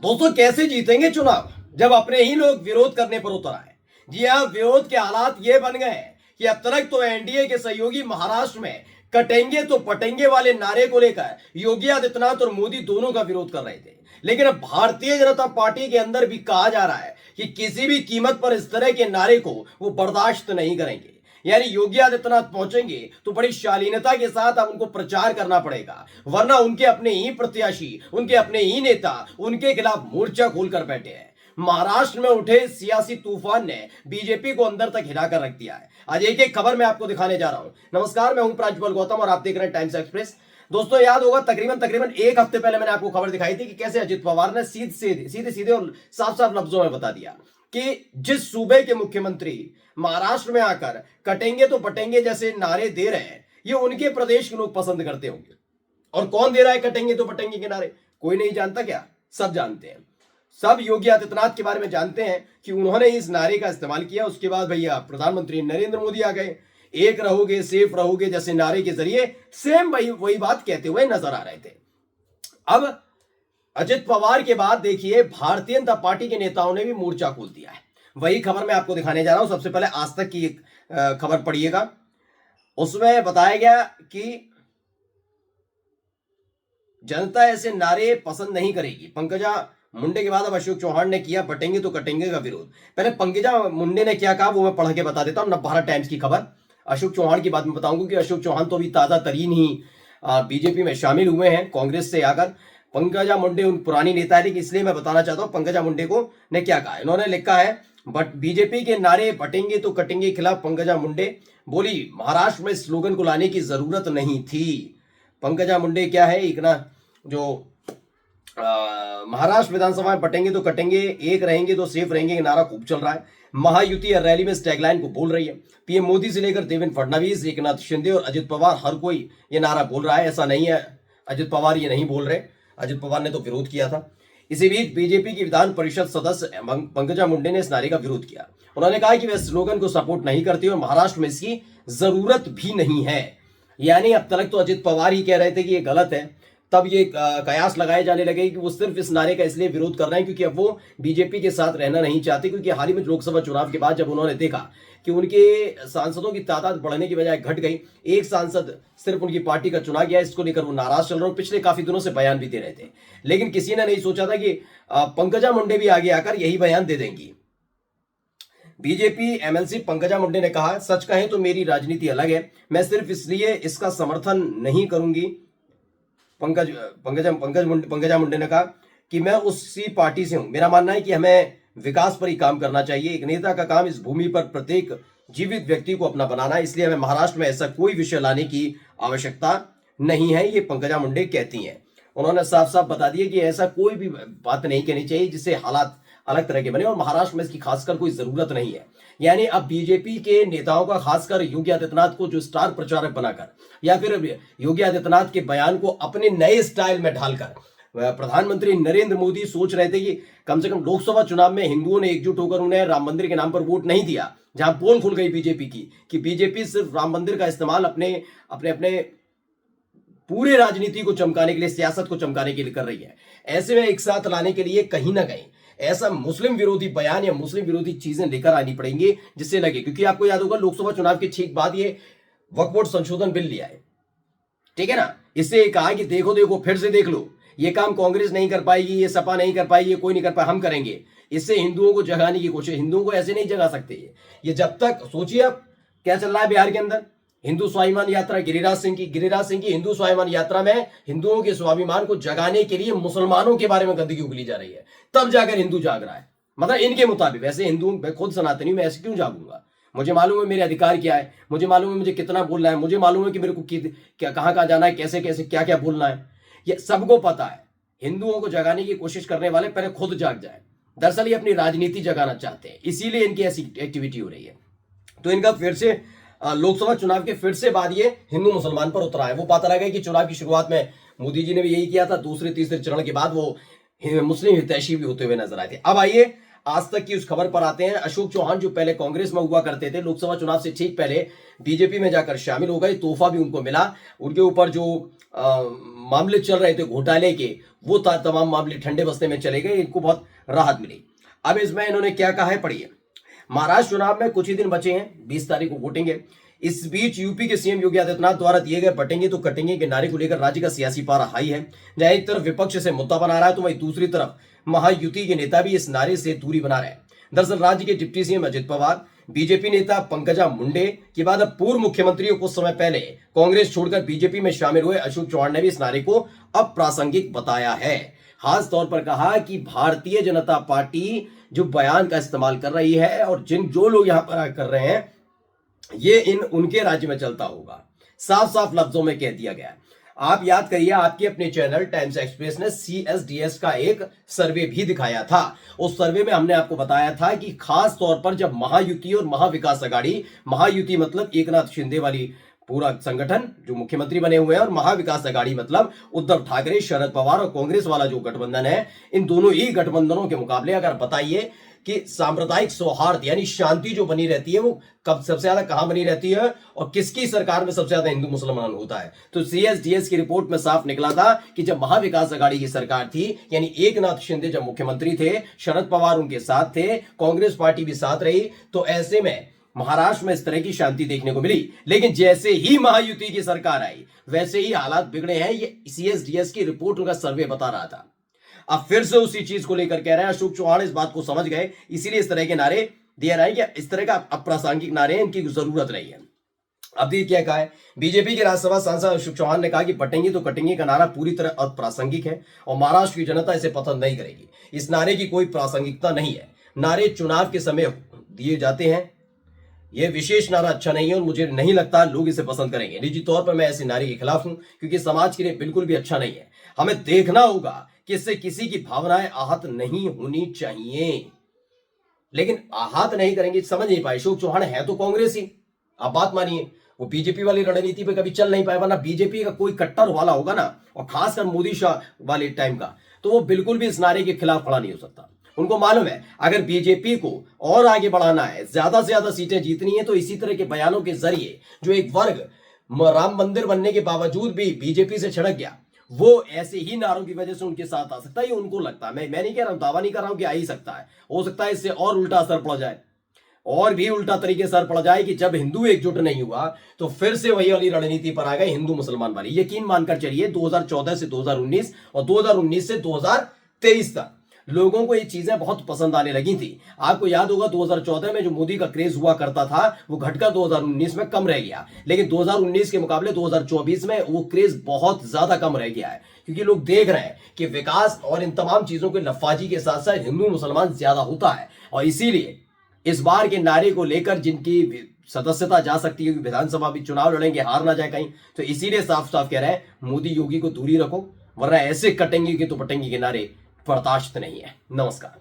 दोस्तों, कैसे जीतेंगे चुनाव जब अपने ही लोग विरोध करने पर उतर आए। जी हाँ, विरोध के हालात ये बन गए हैं कि अब तक तो एनडीए के सहयोगी महाराष्ट्र में कटेंगे तो पटेंगे वाले नारे को लेकर योगी आदित्यनाथ और मोदी दोनों का विरोध कर रहे थे। लेकिन अब भारतीय जनता पार्टी के अंदर भी कहा जा रहा है कि किसी भी कीमत पर इस तरह के नारे को वो बर्दाश्त नहीं करेंगे। यानी योगी आदित्यनाथ पहुंचेंगे तो बड़ी शालीनता के साथ अब उनको प्रचार करना पड़ेगा, वरना उनके अपने ही प्रत्याशी, उनके अपने ही नेता उनके खिलाफ मोर्चा खोलकर बैठे हैं। महाराष्ट्र में उठे सियासी तूफान ने बीजेपी को अंदर तक हिलाकर रख दिया है। आज एक एक खबर मैं आपको दिखाने जा रहा हूं। नमस्कार, मैं हूं प्रांजल गौतम और आप देख रहे हैं टाइम्स एक्सप्रेस। दोस्तों, याद होगा तकरीबन एक हफ्ते पहले मैंने आपको खबर दिखाई थी कि कैसे अजित पवार ने सीधे सीधे और साफ साफ लफ्जों में बता दिया कि जिस सूबे के मुख्यमंत्री महाराष्ट्र में आकर कटेंगे तो पटेंगे जैसे नारे दे रहे हैं, ये उनके प्रदेश के लोग पसंद करते होंगे। और कौन दे रहा है कटेंगे तो पटेंगे के नारे? कोई नहीं जानता क्या? सब जानते हैं। सब योगी आदित्यनाथ के बारे में जानते हैं कि उन्होंने इस नारे का इस्तेमाल किया। उसके बाद भैया प्रधानमंत्री नरेंद्र मोदी आ गए। एक रहोगे सेफ रहोगे जैसे नारे के जरिए सेम वही बात कहते हुए नजर आ रहे थे। अब अजित पवार के बाद देखिए भारतीय जनता पार्टी के नेताओं ने भी मोर्चा खोल दिया है। वही खबर मैं आपको दिखाने जा रहा हूं। सबसे पहले आज तक की एक खबर पढ़िएगा। उसमें बताया गया कि जनता ऐसे नारे पसंद नहीं करेगी। पंकजा मुंडे के बाद अब अशोक चौहान ने किया पटेंगे तो कटेंगे का विरोध। पहले पंकजा मुंडे ने क्या कहा वो मैं पढ़ के बता देता हूं। नवभारत टाइम्स की खबर। अशोक चौहान की बात में बताऊंगा कि अशोक चौहान तो अभी ताजा तरीन ही बीजेपी में शामिल हुए हैं कांग्रेस से आकर। पंकजा मुंडे उन पुरानी नेता है, लेकिन इसलिए मैं बताना चाहता हूं पंकजा मुंडे को ने क्या कहा। इन्होंने लिखा है बट बीजेपी के नारे पटेंगे तो कटेंगे के खिलाफ पंकजा मुंडे बोली महाराष्ट्र में स्लोगन को लाने की जरूरत नहीं थी। पंकजा मुंडे क्या है, एक ना जो महाराष्ट्र विधानसभा में पटेंगे तो कटेंगे, एक रहेंगे तो सेफ रहेंगे का नारा खूब चल रहा है। महायुति रैली में इस टैगलाइन को बोल रही है। पीएम मोदी से लेकर देवेंद्र फडणवीस, एकनाथ शिंदे और अजित पवार हर कोई ये नारा बोल रहा है। ऐसा नहीं है अजित पवार ये नहीं बोल रहे, अजित पवार ने तो विरोध किया था। इसी बीच बीजेपी की विधान परिषद सदस्य पंकजा मुंडे ने इस नारे का विरोध किया। उन्होंने कहा कि वे स्लोगन को सपोर्ट नहीं करती और महाराष्ट्र में इसकी जरूरत भी नहीं है। यानी अब तक तो अजित पवार ही कह रहे थे कि ये गलत है, तब ये कयास लगाए जाने लगे कि वो सिर्फ इस नारे का इसलिए विरोध कर रहे हैं क्योंकि अब वो बीजेपी के साथ रहना नहीं चाहते। क्योंकि हाल ही में लोकसभा चुनाव के बाद जब उन्होंने देखा कि उनके सांसदों की तादाद बढ़ने की बजाय घट गई, एक सांसद सिर्फ उनकी पार्टी का चुना गया, इसको लेकर वो नाराज चल रहे हैं। पिछले काफी दिनों से बयान भी दे रहे थे, लेकिन किसी ने नहीं सोचा था कि पंकजा मुंडे भी आगे आकर यही बयान दे देंगी। बीजेपी एमएलसी पंकजा मुंडे ने कहा, सच कहें तो मेरी राजनीति अलग है, मैं सिर्फ इसलिए इसका समर्थन नहीं करूंगी। पंकजा मुंडे ने कहा कि मैं उसी पार्टी से हूं। मेरा मानना है कि हमें विकास पर ही काम करना चाहिए। एक नेता का काम इस भूमि पर प्रत्येक जीवित व्यक्ति को अपना बनाना है, इसलिए हमें महाराष्ट्र में ऐसा कोई विषय लाने की आवश्यकता नहीं है, ये पंकजा मुंडे कहती हैं। उन्होंने साफ साफ बता दिया कि ऐसा कोई भी बात नहीं कहनी चाहिए जिससे हालात अलग तरह के बने और महाराष्ट्र में इसकी खासकर कोई जरूरत नहीं है। यानी अब बीजेपी के नेताओं का, खासकर योगी आदित्यनाथ को जो स्टार प्रचारक बनाकर या फिर योगी आदित्यनाथ के बयान को अपने नए स्टाइल में ढालकर प्रधानमंत्री नरेंद्र मोदी सोच रहे थे कि कम से कम लोकसभा चुनाव में हिंदुओं ने एकजुट होकर उन्हें राम मंदिर के नाम पर वोट नहीं दिया, जहां पोल खुल गई बीजेपी की कि बीजेपी सिर्फ राम मंदिर का इस्तेमाल अपने अपने अपने पूरे राजनीति को चमकाने के लिए, सियासत को चमकाने के लिए कर रही है। ऐसे में एक साथ लाने के लिए कहीं ना कहीं ऐसा मुस्लिम विरोधी बयान या मुस्लिम विरोधी चीजें लेकर आनी पड़ेंगी जिससे लगे, क्योंकि आपको याद होगा लोकसभा चुनाव के ठीक बाद ये वक्फ बोर्ड संशोधन बिल लिया है, ठीक है ना। इससे कहा कि देखो देखो फिर से देख लो, ये काम कांग्रेस नहीं कर पाएगी, ये सपा नहीं कर पाएगी, ये कोई नहीं कर पाए, हम करेंगे। इससे हिंदुओं को जगाने की कोशिश। हिंदुओं को ऐसे नहीं जगा सकते ये जब तक, सोचिए अब क्या चल रहा है बिहार के अंदर, हिंदू स्वाभिमान यात्रा गिरिराज सिंह की हिंदू स्वाभिमान यात्रा में हिंदुओं के स्वाभिमान को जगाने के लिए मुसलमानों के बारे में गंदगी उगली जा रही है, तब जाकर हिंदू जाग रहा है। मतलब इनके मुताबिक, वैसे हिंदू, मैं खुद सनातनी, मैं ऐसे क्यों जागूंगा? मुझे मालूम है मेरे अधिकार क्या है, मुझे मालूम है मुझे कितना बोलना है, मुझे मालूम है कि मेरे को क्या कहां कहां जाना है, कैसे कैसे क्या क्या बोलना है, ये सबको पता है। हिंदुओं को जगाने की कोशिश करने वाले पहले खुद जाग जाए। दरअसल ये अपनी राजनीति जगाना चाहते हैं, इसीलिए इनकी ऐसी एक्टिविटी हो रही है। तो इनका फिर से लोकसभा चुनाव के फिर से बाद ये हिंदू मुसलमान पर उतरा है। वो पता लगा कि चुनाव की शुरुआत में मोदी जी ने भी यही किया था, दूसरे तीसरे चरण के बाद वो मुस्लिम हितैषी भी होते हुए नजर आए थे। अब आइए आज तक की उस खबर पर आते हैं। अशोक चौहान जो पहले कांग्रेस में हुआ करते थे, लोकसभा चुनाव से ठीक पहले बीजेपी में जाकर शामिल हो गए, तोहफा भी उनको मिला। उनके ऊपर जो मामले चल रहे थे घोटाले के, वो तमाम मामले ठंडे बस्ते में चले गए, इनको बहुत राहत मिली। अब इसमें इन्होंने क्या कहा है, पढ़िए। महाराष्ट्र चुनाव में कुछ ही दिन बचे हैं, 20 तारीख को वोटेंगे। इस बीच यूपी के सीएम योगी आदित्यनाथ द्वारा दिए गए बटेंगे तो कटेंगे के नारे को लेकर राज्य का सियासी पारा हाई है। जहां एक तरफ विपक्ष से मुद्दा बना रहा है, तो वहीं दूसरी तरफ महायुति के नेता भी इस नारे से दूरी बना रहे हैं। दरअसल राज्य के deputy CM Ajit Pawar, BJP नेता पंकजा मुंडे के बाद अब पूर्व मुख्यमंत्रियों कुछ समय पहले कांग्रेस छोड़कर बीजेपी में शामिल हुए अशोक चौहान ने भी इस नारे को अप्रासंगिक बताया है। खास तौर पर कहा कि भारतीय जनता पार्टी जो बयान का इस्तेमाल कर रही है और जो लोग यहां पर कर रहे हैं, ये उनके राज्य में चलता होगा। साफ साफ लफ्जों में कह दिया गया। आप याद करिए, आपके अपने चैनल टाइम्स एक्सप्रेस ने CSDS का एक सर्वे भी दिखाया था। उस सर्वे में हमने आपको बताया था कि खास तौर पर जब महायुति और महाविकास अघाड़ी, महायुति मतलब एकनाथ शिंदे वाली पूरा संगठन जो मुख्यमंत्री बने हुए हैं, और महाविकास अघाड़ी मतलब उद्धव ठाकरे, शरद पवार और कांग्रेस वाला जो गठबंधन है, इन दोनों ही गठबंधनों के मुकाबले अगर बताइए कि सांप्रदायिक सौहार्द यानी शांति जो बनी रहती है, वो कब सबसे ज्यादा कहां बनी रहती है और किसकी सरकार में सबसे ज्यादा हिंदू मुसलमान होता है। तो CSDS की रिपोर्ट में साफ निकला था कि जब महाविकास अघाड़ी की सरकार थी, यानी एकनाथ शिंदे जब मुख्यमंत्री थे, शरद पवार उनके साथ थे, कांग्रेस पार्टी भी साथ रही, तो ऐसे में महाराष्ट्र में इस तरह की शांति देखने को मिली। लेकिन जैसे ही महायुति की सरकार आई, वैसे ही हालात बिगड़े हैं। ये CSDS की रिपोर्ट, उनका सर्वे बता रहा था। अब फिर से उसी चीज को लेकर कह रहे हैं। अशोक चौहान इस बात को समझ गए, इसीलिए इस तरह के नारे दे रहे हैं कि इस तरह का अप्रासंगिक नारे हैं, इनकी जरूरत नहीं है। अब देखिए क्या कहा है बीजेपी के राज्यसभा सांसद अशोक चौहान ने कहा कि बटेंगे तो कटेंगे का नारा पूरी तरह अप्रासंगिक है और महाराष्ट्र की जनता इसे पसंद नहीं करेगी। इस नारे की कोई प्रासंगिकता नहीं है। नारे चुनाव के समय दिए जाते हैं, यह विशेष नारा अच्छा नहीं है और मुझे नहीं लगता लोग इसे पसंद करेंगे। निजी तौर पर मैं ऐसे नारे के खिलाफ हूं, क्योंकि समाज के लिए बिल्कुल भी अच्छा नहीं है। हमें देखना होगा कि इससे किसी की भावनाएं आहत नहीं होनी चाहिए। लेकिन आहत नहीं करेंगे, समझ नहीं पाए। अशोक चौहान है तो कांग्रेस ही, आप बात मानिए, वो बीजेपी वाली रणनीति पे कभी चल नहीं पाए। वरना बीजेपी का कोई कट्टर वाला होगा ना, और खासकर मोदी शाह वाले टाइम का, तो वो बिल्कुल भी इस नारे के खिलाफ खड़ा नहीं हो सकता। उनको मालूम है अगर बीजेपी को और आगे बढ़ाना है, ज्यादा से ज्यादा सीटें जीतनी है, तो इसी तरह के बयानों के जरिए जो एक वर्ग राम मंदिर बनने के बावजूद भी बीजेपी से छिड़क गया, वो ऐसे ही नारों की वजह से उनके साथ आ सकता है। ये उनको लगता है, मैं नहीं कह रहा हूं, दावा नहीं कर रहा हूं कि आ ही सकता है। हो सकता है इससे और उल्टा असर पड़ जाए, और भी उल्टा तरीके से असर पड़ जाए कि जब हिंदू एकजुट नहीं हुआ तो फिर से वही वाली रणनीति पर आ गए, हिंदू मुसलमान वाली। यकीन मानकर चलिए 2014 से 2019 और 2019 से 2023 तक लोगों को ये चीजें बहुत पसंद आने लगी थी। आपको याद होगा 2014 में जो मोदी का क्रेज हुआ करता था, वो घटकर 2019 में कम रह गया। लेकिन 2019 के मुकाबले 2024 में वो क्रेज बहुत ज्यादा कम रह गया है, क्योंकि लोग देख रहे हैं कि विकास और इन तमाम चीजों के लफाजी के साथ साथ हिंदू मुसलमान ज्यादा होता है। और इसीलिए इस बार के नारे को लेकर जिनकी सदस्यता जा सकती है, विधानसभा भी चुनाव लड़ेंगे, हार ना जाए कहीं, तो इसीलिए साफ साफ कह रहे हैं मोदी योगी को दूरी रखो, वरना ऐसे कटेंगे कि तो पटेंगे के नारे बर्दाश्त नहीं है। नमस्कार।